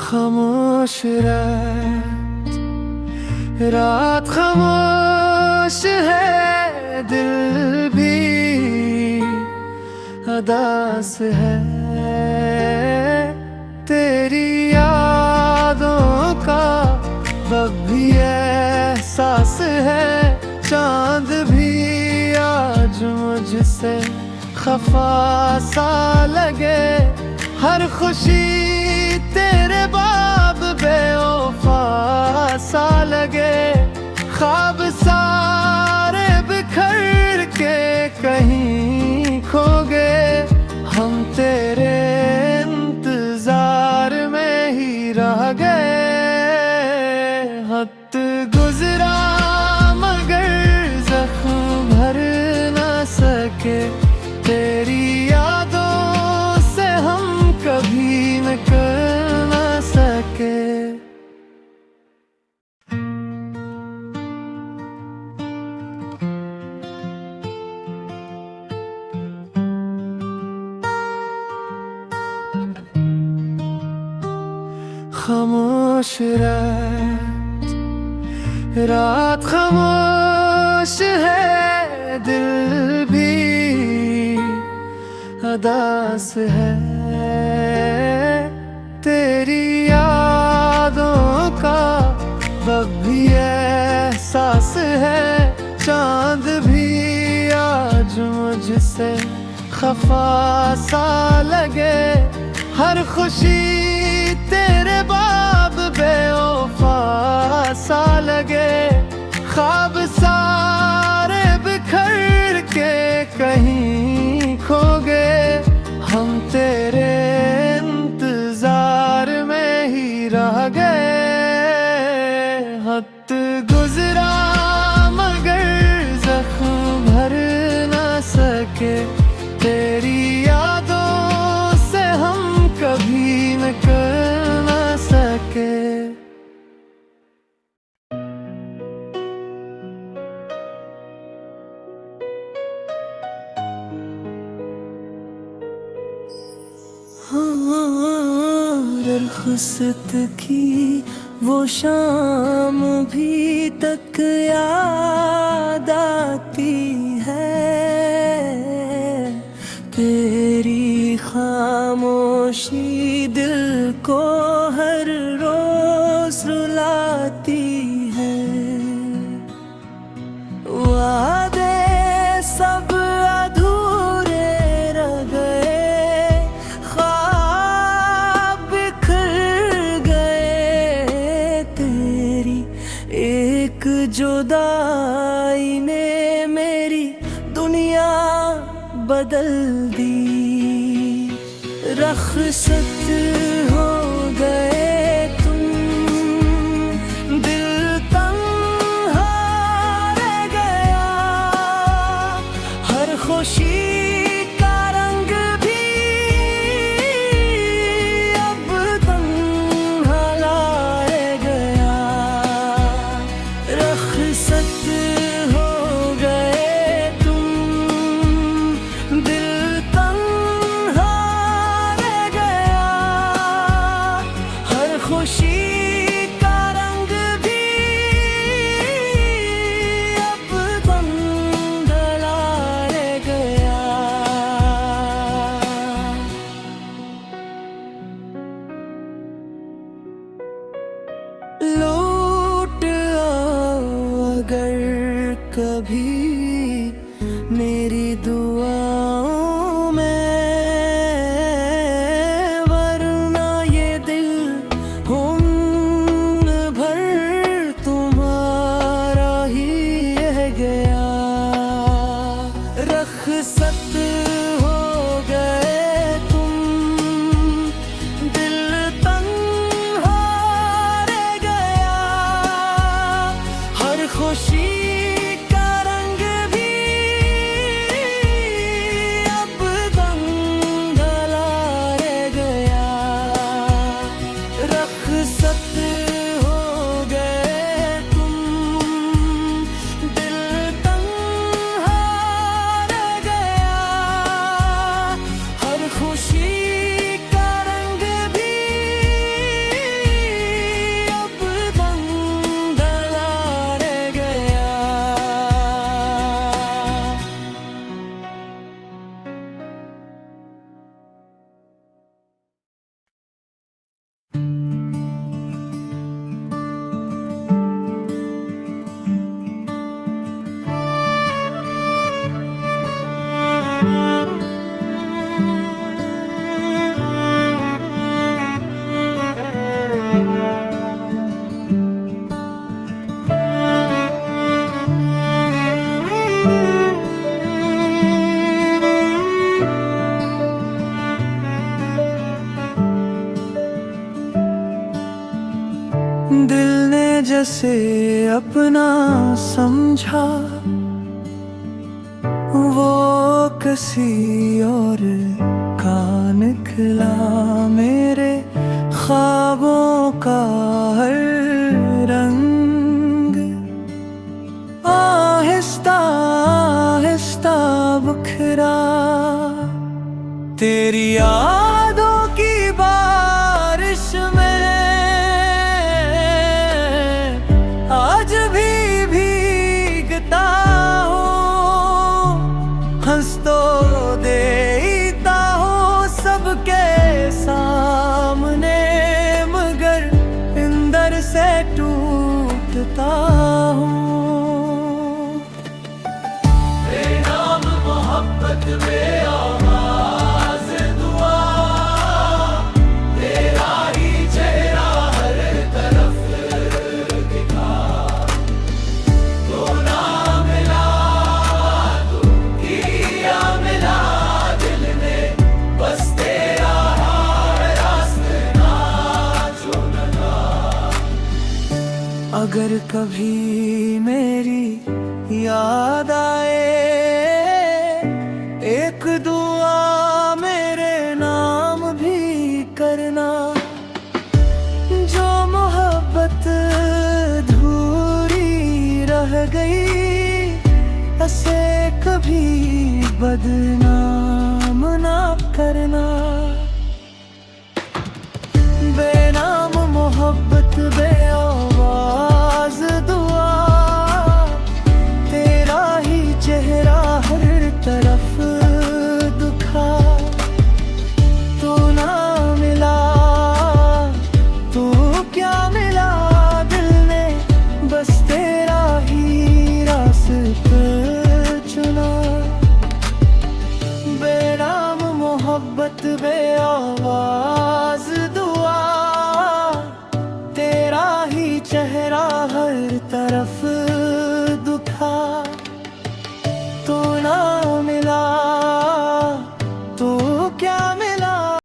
खामोश रात खामोश है, दिल भी अदास है। तेरी यादों का वक्त भी एहसास है। चांद भी आज मुझसे खफा सा लगे। हर खुशी तेरे बाब बेवफा सा लगे। ख्वाब सारे बिखर के कहीं खो गए। हम तेरे इंतजार में ही रह गए। वक्त गुजरा मगर जख्म भर न सके। तेरी यादों से हम कभी निकल न सके। खामोश रात खामोश है, दिल भी अदास है। तेरी यादों का वक्त भी एहसास है। चांद भी आज मुझसे खफा सा लगे। हर खुशी तेरे बाब बेवफा सा लगे। ख्वाब सारे बिखर के कहीं खो गए। हम तेरे इंतजार में ही रह गए। वक्त गुजरा मगर जख्म भर न सके। तेरी यादों से हम कभी निकल न सके। रुखसत की वो शाम भी तक याद आती है। तेरी खामोशी दिल को हर रोज रुलाती है। वादे सब अधूरे रह गए। ख्वाब बिखर गए। तेरी एक जुदाई ने मेरी दुनिया बदल दी। रुखसत हो गए तुम, दिल तन्हा रह गया। हर खुशी का रंग भी अब तन्हा रह गया। रुखसत हो गए तुम, दिल तन्हा रह गया। हर खुशी का रंग भी अब धुंधला रह गया। लौट आओ अगर कभी मेरी दुआओं में। वरना ये दिल उम्र भर तुम्हारा ही रह गया। रुखसत हो गए तुम, दिल तन्हा रह गया। हर खुशी का रंग उसे अपना समझा, वो किसी और का निकला। मेरे ख्वाबों का हर रंग आहिस्ता आहिस्ता बिखरा। तेरी यादों की बारिश में आज भी भीगता हूँ, हंस तो देता हूँ सबके सामने, मगर अंदर से टूटता हूँ। बेनाम मोहब्बत में आवाज़ दुआ, तेरा ही चेहरा हर तरफ दिखा। तो ना मिला तो किया मिला दिल ने, बस तेरा रास्ता चुना। अगर कभी मेरी याद आए, एक दुआ मेरे नाम भी करना। जो मोहब्बत अधूरी रह गई, ऐसे कभी बदनाम ना करना। बेनाम मोहब्बत बेआवाज़ दुआ, तेरा ही चेहरा हर तरफ दुखा। तू ना मिला तू क्या मिला दिल ने, बस तेरा ही रास्ता चुना। बेनाम मोहब्बत बे